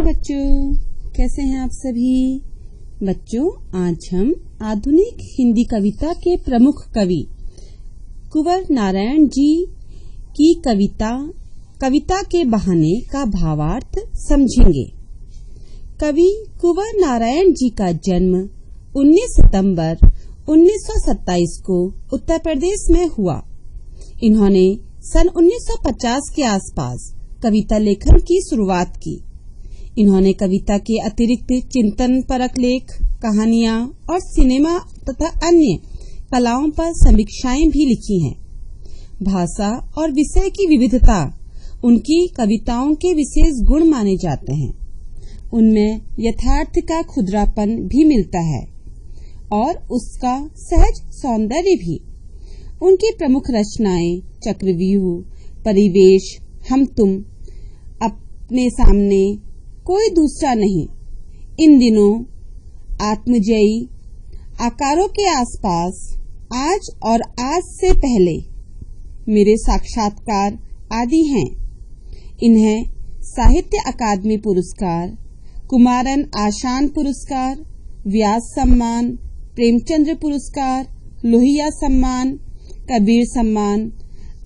बच्चों, कैसे हैं आप सभी। बच्चों, आज हम आधुनिक हिंदी कविता के प्रमुख कवि कुंवर नारायण जी की कविता के बहाने का भावार्थ समझेंगे। कवि कुंवर नारायण जी का जन्म 19 सितंबर 1927 को उत्तर प्रदेश में हुआ। इन्होंने सन 1950 के आसपास कविता लेखन की शुरुआत की। इन्होंने कविता के अतिरिक्त चिंतन परक लेख, कहानियां और सिनेमा तथा अन्य कलाओं पर समीक्षाएं भी लिखी हैं। भाषा और विषय की विविधता उनकी कविताओं के विशेष गुण माने जाते हैं। उनमें यथार्थ का खुदरापन भी मिलता है और उसका सहज सौंदर्य भी। उनकी प्रमुख रचनाएं चक्रव्यूह, परिवेश, हम तुम, अपने सामने, कोई दूसरा नहीं, इन दिनों, आत्मजयी, आकारों के आसपास, आज और आज से पहले, मेरे साक्षात्कार आदि हैं। इन्हें साहित्य अकादमी पुरस्कार, कुमारन आशान पुरस्कार, व्यास सम्मान, प्रेमचंद्र पुरस्कार, लोहिया सम्मान, कबीर सम्मान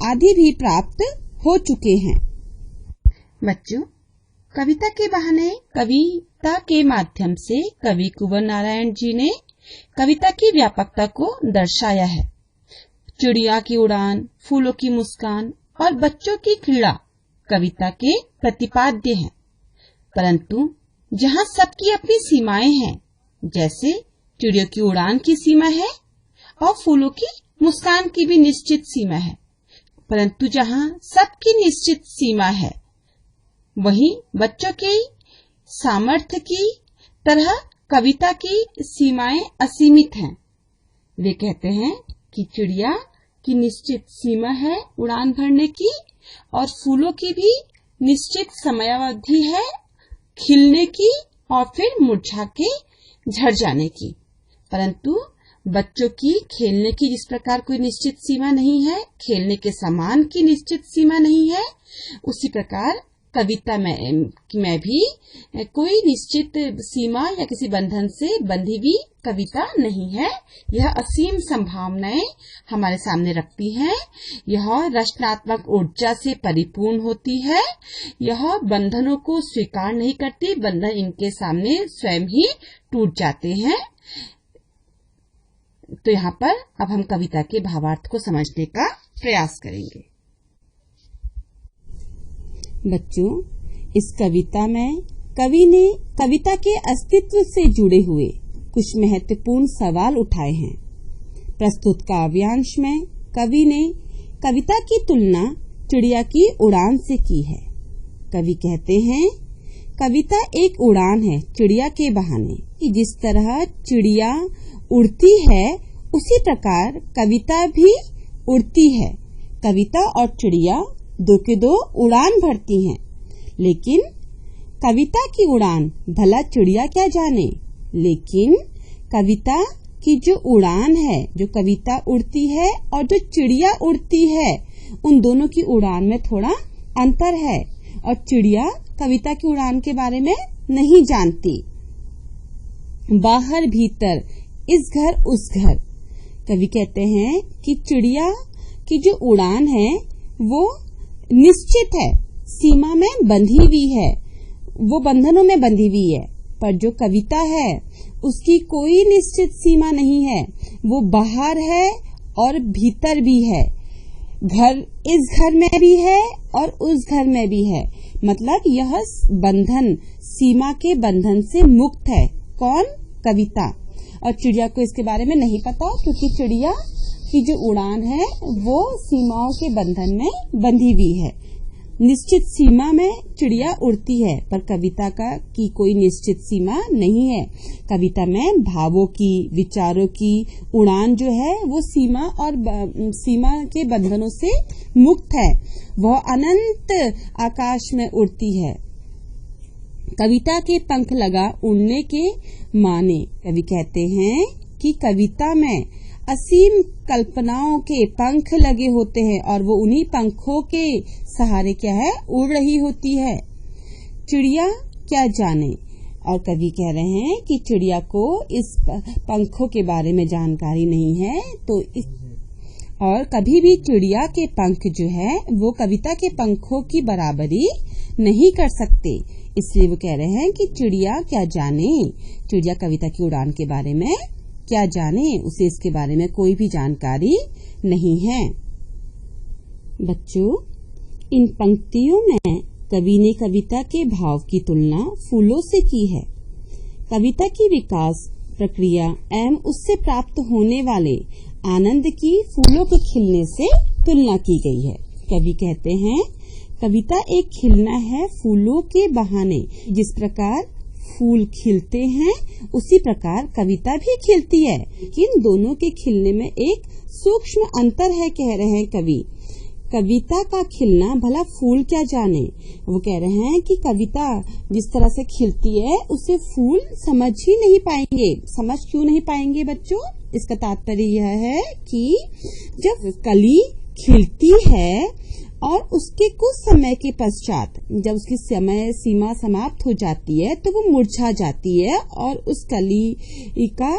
आदि भी प्राप्त हो चुके हैं। बच्चों, कविता के बहाने कविता के माध्यम से कवि कुंवर नारायण जी ने कविता की व्यापकता को दर्शाया है। चिड़िया की उड़ान, फूलों की मुस्कान और बच्चों की क्रीड़ा कविता के प्रतिपाद्य हैं, परंतु जहाँ सबकी अपनी सीमाएं हैं, जैसे चिड़ियों की उड़ान की सीमा है और फूलों की मुस्कान की भी निश्चित सीमा है, परंतु जहाँ सबकी निश्चित सीमा है, वहीं बच्चों के सामर्थ्य की तरह कविता की सीमाएं असीमित हैं। वे कहते हैं कि चिड़िया की निश्चित सीमा है उड़ान भरने की और फूलों की भी निश्चित समयावधि है खिलने की और फिर मुरझा के झड़ जाने की, परंतु बच्चों की खेलने की जिस प्रकार कोई निश्चित सीमा नहीं है, खेलने के सामान की निश्चित सीमा नहीं है, उसी प्रकार कविता में भी कोई निश्चित सीमा या किसी बंधन से बंधी हुई कविता नहीं है। यह असीम संभावनाएं हमारे सामने रखती हैं। यह रचनात्मक ऊर्जा से परिपूर्ण होती है। यह बंधनों को स्वीकार नहीं करती, बंधन इनके सामने स्वयं ही टूट जाते हैं। तो यहाँ पर अब हम कविता के भावार्थ को समझने का प्रयास करेंगे। बच्चों, इस कविता में कवि ने कविता के अस्तित्व से जुड़े हुए कुछ महत्वपूर्ण सवाल उठाए हैं। प्रस्तुत काव्यांश में कवि ने कविता की तुलना चिड़िया की उड़ान से की है। कवि कहते हैं, कविता एक उड़ान है चिड़िया के बहाने, कि जिस तरह चिड़िया उड़ती है उसी प्रकार कविता भी उड़ती है। कविता और चिड़िया दो के दो उड़ान भरती हैं, लेकिन कविता की उड़ान भला चिड़िया क्या जाने, लेकिन कविता की जो उड़ान है, जो कविता उड़ती है और जो चिड़िया उड़ती है, उन दोनों की उड़ान में थोड़ा अंतर है और चिड़िया कविता की उड़ान के बारे में नहीं जानती। बाहर भीतर, इस घर उस घर। कवि कहते हैं कि चिड़िया की जो उड़ान है वो निश्चित है, सीमा में बंधी हुई है, वो बंधनों में बंधी हुई है, पर जो कविता है उसकी कोई निश्चित सीमा नहीं है, वो बाहर है और भीतर भी है, घर इस घर में भी है और उस घर में भी है। मतलब यह बंधन, सीमा के बंधन से मुक्त है। कौन? कविता। और चिड़िया को इसके बारे में नहीं पता, क्योंकि चिड़िया की जो उड़ान है वो सीमाओं के बंधन में बंधी हुई है। निश्चित सीमा में चिड़िया उड़ती है, पर कविता की कोई निश्चित सीमा नहीं है। कविता में भावों की, विचारों की उड़ान जो है वो सीमा के बंधनों से मुक्त है। वह अनंत आकाश में उड़ती है। कविता के पंख लगा उड़ने के माने। कवि कहते हैं कि कविता में असीम कल्पनाओं के पंख लगे होते हैं और वो उन्हीं पंखों के सहारे क्या है, उड़ रही होती है। चिड़िया क्या जाने। और कवि कह रहे हैं कि चिड़िया को इस पंखों के बारे में जानकारी नहीं है, तो और कभी भी चिड़िया के पंख जो है वो कविता के पंखों की बराबरी नहीं कर सकते। इसलिए वो कह रहे हैं कि चिड़िया क्या जाने, चिड़िया कविता की उड़ान के बारे में क्या जाने, उसे इसके बारे में कोई भी जानकारी नहीं है। बच्चों, इन पंक्तियों में कवि ने कविता के भाव की तुलना फूलों से की है। कविता की विकास प्रक्रिया एवं उससे प्राप्त होने वाले आनंद की फूलों के खिलने से तुलना की गई है। कवि कहते हैं, कविता एक खिलना है फूलों के बहाने। जिस प्रकार फूल खिलते हैं उसी प्रकार कविता भी खिलती है, लेकिन दोनों के खिलने में एक सूक्ष्म अंतर है, कह रहे हैं कवि। कविता का खिलना भला फूल क्या जाने। वो कह रहे हैं कि कविता जिस तरह से खिलती है उसे फूल समझ ही नहीं पाएंगे। समझ क्यों नहीं पाएंगे बच्चों? इसका तात्पर्य यह है कि जब कली खिलती है और उसके कुछ समय के पश्चात जब उसकी समय सीमा समाप्त हो जाती है तो वो मुरझा जाती है, और उस कली का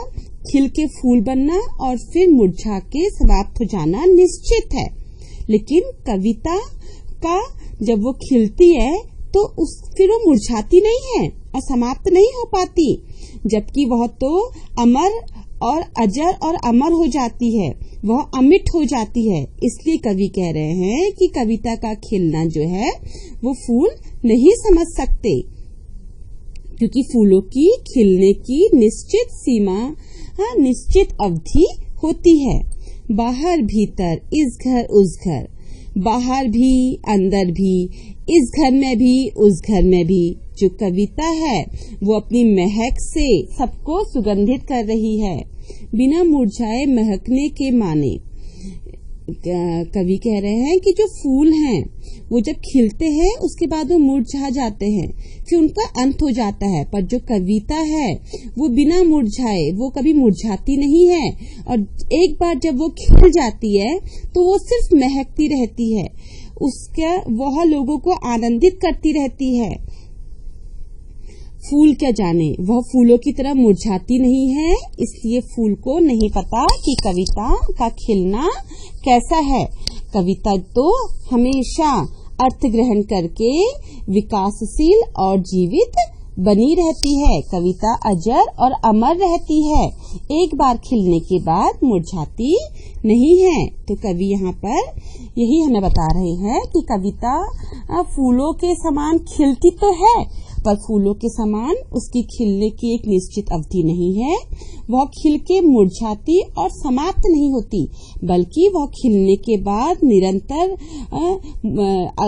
खिल के फूल बनना और फिर मुरझा के समाप्त हो जाना निश्चित है। लेकिन कविता का जब वो खिलती है तो फिर वो मुरझाती नहीं है और समाप्त नहीं हो पाती, जबकि वह तो अमर और अजर और अमर हो जाती है, वह अमिट हो जाती है। इसलिए कवि कह रहे हैं कि कविता का खिलना जो है वो फूल नहीं समझ सकते, क्योंकि फूलों की खिलने की निश्चित सीमा, निश्चित अवधि होती है। बाहर भीतर, इस घर उस घर, बाहर भी अंदर भी, इस घर में भी उस घर में भी। जो कविता है वो अपनी महक से सबको सुगंधित कर रही है, बिना मुरझाए महकने के माने। कवि कह रहे हैं कि जो फूल हैं वो जब खिलते हैं उसके बाद वो मुरझा जाते हैं, फिर उनका अंत हो जाता है, पर जो कविता है वो बिना मुरझाए, वो कभी मुरझाती नहीं है, और एक बार जब वो खिल जाती है तो वो सिर्फ महकती रहती है, उसका वह लोगों को आनंदित करती रहती है। फूल क्या जाने, वह फूलों की तरह मुरझाती नहीं है, इसलिए फूल को नहीं पता कि कविता का खिलना कैसा है। कविता तो हमेशा अर्थ ग्रहण करके विकासशील और जीवित बनी रहती है। कविता अजर और अमर रहती है, एक बार खिलने के बाद मुरझाती नहीं है। तो कवि यहाँ पर यही हमें बता रहे हैं कि कविता फूलों के समान खिलती तो है, पर फूलों के समान उसकी खिलने की एक निश्चित अवधि नहीं है। वह खिल के मुरझाती और समाप्त नहीं होती, बल्कि वह खिलने के बाद निरंतर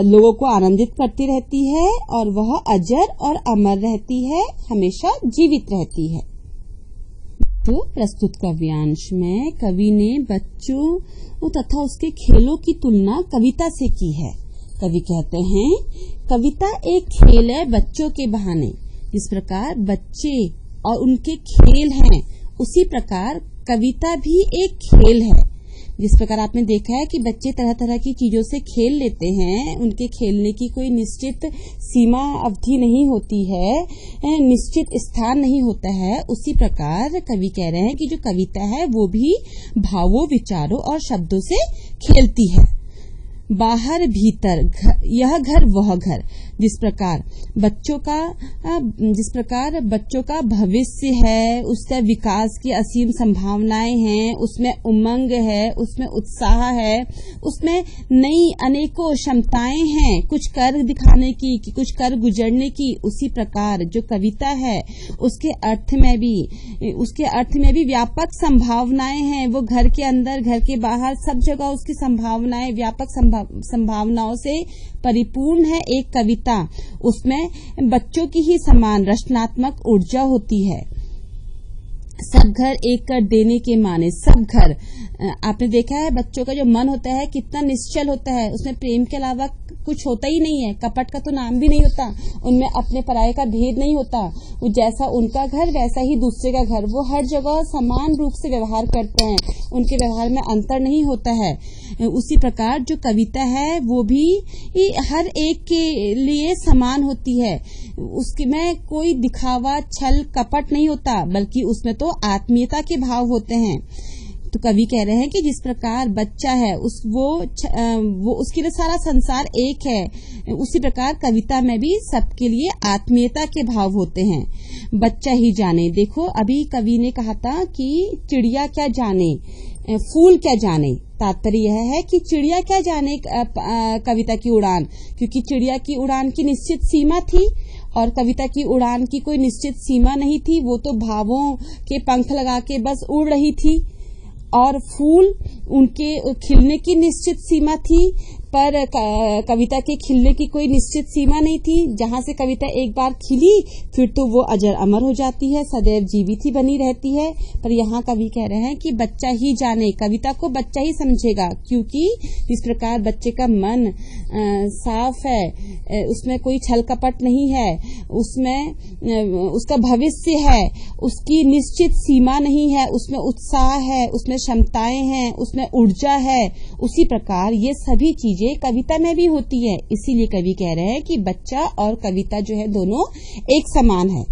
लोगों को आनंदित करती रहती है, और वह अजर और अमर रहती है, हमेशा जीवित रहती है। तो प्रस्तुत काव्यांश में कवि ने बच्चों तथा उसके खेलों की तुलना कविता से की है। कवि कहते हैं, कविता एक खेल है बच्चों के बहाने। जिस प्रकार बच्चे और उनके खेल हैं, उसी प्रकार कविता भी एक खेल है। जिस प्रकार आपने देखा है कि बच्चे तरह तरह की चीजों से खेल लेते हैं, उनके खेलने की कोई निश्चित सीमा अवधि नहीं होती है, निश्चित स्थान नहीं होता है, उसी प्रकार कवि कह रहे हैं कि जो कविता है वो भी भावों, विचारों और शब्दों से खेलती है। बाहर भीतर, यह घर वह घर। जिस प्रकार बच्चों का भविष्य है, उसका विकास की असीम संभावनाएं हैं, उसमें उमंग है, उसमें उत्साह है, उसमें नई अनेकों क्षमताएं हैं, कुछ कर दिखाने की, कुछ कर गुजरने की। उसी प्रकार जो कविता है उसके अर्थ में भी व्यापक संभावनाएं हैं। वो घर के अंदर, घर के बाहर, सब जगह उसकी संभावनाएं, व्यापक संभावनाओं से परिपूर्ण है एक कविता। उसमें बच्चों की ही समान रचनात्मक ऊर्जा होती है। सब घर एक कर देने के माने, सब घर, आपने देखा है बच्चों का जो मन होता है कितना निश्चल होता है, उसमें प्रेम के अलावा कुछ होता ही नहीं है, कपट का तो नाम भी नहीं होता, उनमें अपने पराये का भेद नहीं होता। जैसा उनका घर वैसा ही दूसरे का घर, वो हर जगह समान रूप से व्यवहार करते हैं, उनके व्यवहार में अंतर नहीं होता है। उसी प्रकार जो कविता है वो भी हर एक के लिए समान होती है, उसके में कोई दिखावा छल कपट नहीं होता, बल्कि उसमें तो आत्मीयता के भाव होते हैं। तो कवि कह रहे हैं कि जिस प्रकार बच्चा है वो उसके लिए सारा संसार एक है, उसी प्रकार कविता में भी सबके लिए आत्मीयता के भाव होते हैं। बच्चा ही जाने, देखो अभी कवि ने कहा था कि चिड़िया क्या जाने, फूल क्या जाने। तात्पर्य यह है कि चिड़िया क्या जाने कविता की उड़ान, क्योंकि चिड़िया की उड़ान की निश्चित सीमा थी और कविता की उड़ान की कोई निश्चित सीमा नहीं थी, वो तो भावों के पंख लगा के बस उड़ रही थी। और फूल उनके खिलने की निश्चित सीमा थी, पर कविता के खिलने की कोई निश्चित सीमा नहीं थी। जहां से कविता एक बार खिली फिर तो वो अजर अमर हो जाती है, सदैव जीवित ही बनी रहती है। पर यहाँ कवि कह रहे हैं कि बच्चा ही जाने, कविता को बच्चा ही समझेगा, क्योंकि जिस प्रकार बच्चे का मन साफ है, उसमें कोई छल कपट नहीं है, उसमें उसका भविष्य है, उसकी निश्चित सीमा नहीं है, उसमें उत्साह है, उसमें क्षमताएं हैं, उसमें ऊर्जा है, उसी प्रकार ये सभी चीजें कविता में भी होती है। इसीलिए कवि कह रहे हैं कि बच्चा और कविता जो है दोनों एक समान है।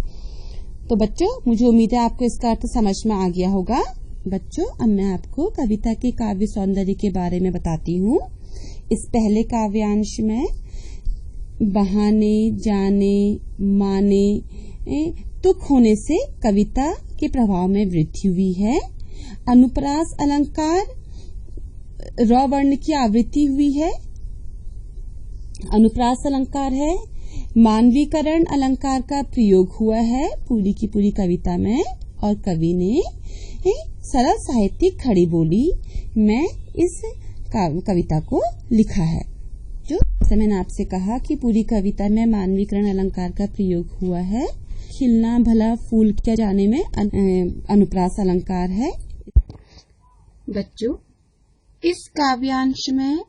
तो बच्चों, मुझे उम्मीद है आपको इसका अर्थ समझ में आ गया होगा। बच्चों, अब मैं आपको कविता के काव्य सौंदर्य के बारे में बताती हूँ। इस पहले काव्यांश में बहाने, जाने, माने, तुक होने से कविता के प्रभाव में वृद्धि हुई है। अनुप्रास अलंकार र वर्ण की आवृत्ति हुई है, अनुप्रास अलंकार है। मानवीकरण अलंकार का प्रयोग हुआ है पूरी की पूरी कविता में, और कवि ने सरल साहित्यिक खड़ी बोली में इस कविता को लिखा है। जो जैसे मैंने आपसे कहा कि पूरी कविता में मानवीकरण अलंकार का प्रयोग हुआ है। खिलना भला फूल क्या जाने में अनुप्रास अलंकार है। बच्चों, इस काव्यांश में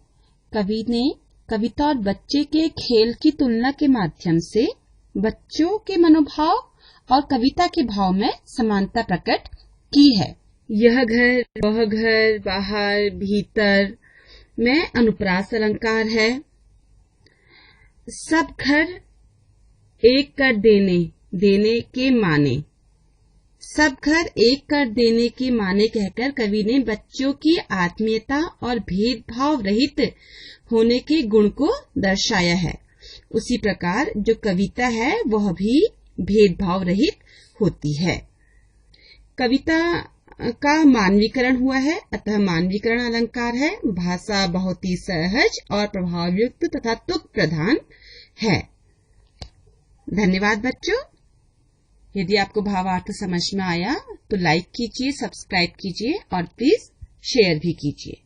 कवि ने कविता और बच्चे के खेल की तुलना के माध्यम से बच्चों के मनोभाव और कविता के भाव में समानता प्रकट की है। यह घर, वह घर, बाहर, भीतर में अनुप्रास अलंकार है। सब घर एक कर देने, देने के माने, सब घर एक कर देने के माने कहकर कवि ने बच्चों की आत्मीयता और भेदभाव रहित होने के गुण को दर्शाया है। उसी प्रकार जो कविता है वह भी भेदभाव रहित होती है। कविता का मानवीकरण हुआ है, अतः मानवीकरण अलंकार है। भाषा बहुत ही सहज और प्रभावयुक्त तथा तुक प्रधान है। धन्यवाद बच्चों। यदि आपको भावार्थ समझ में आया तो लाइक कीजिए, सब्सक्राइब कीजिए और प्लीज शेयर भी कीजिए।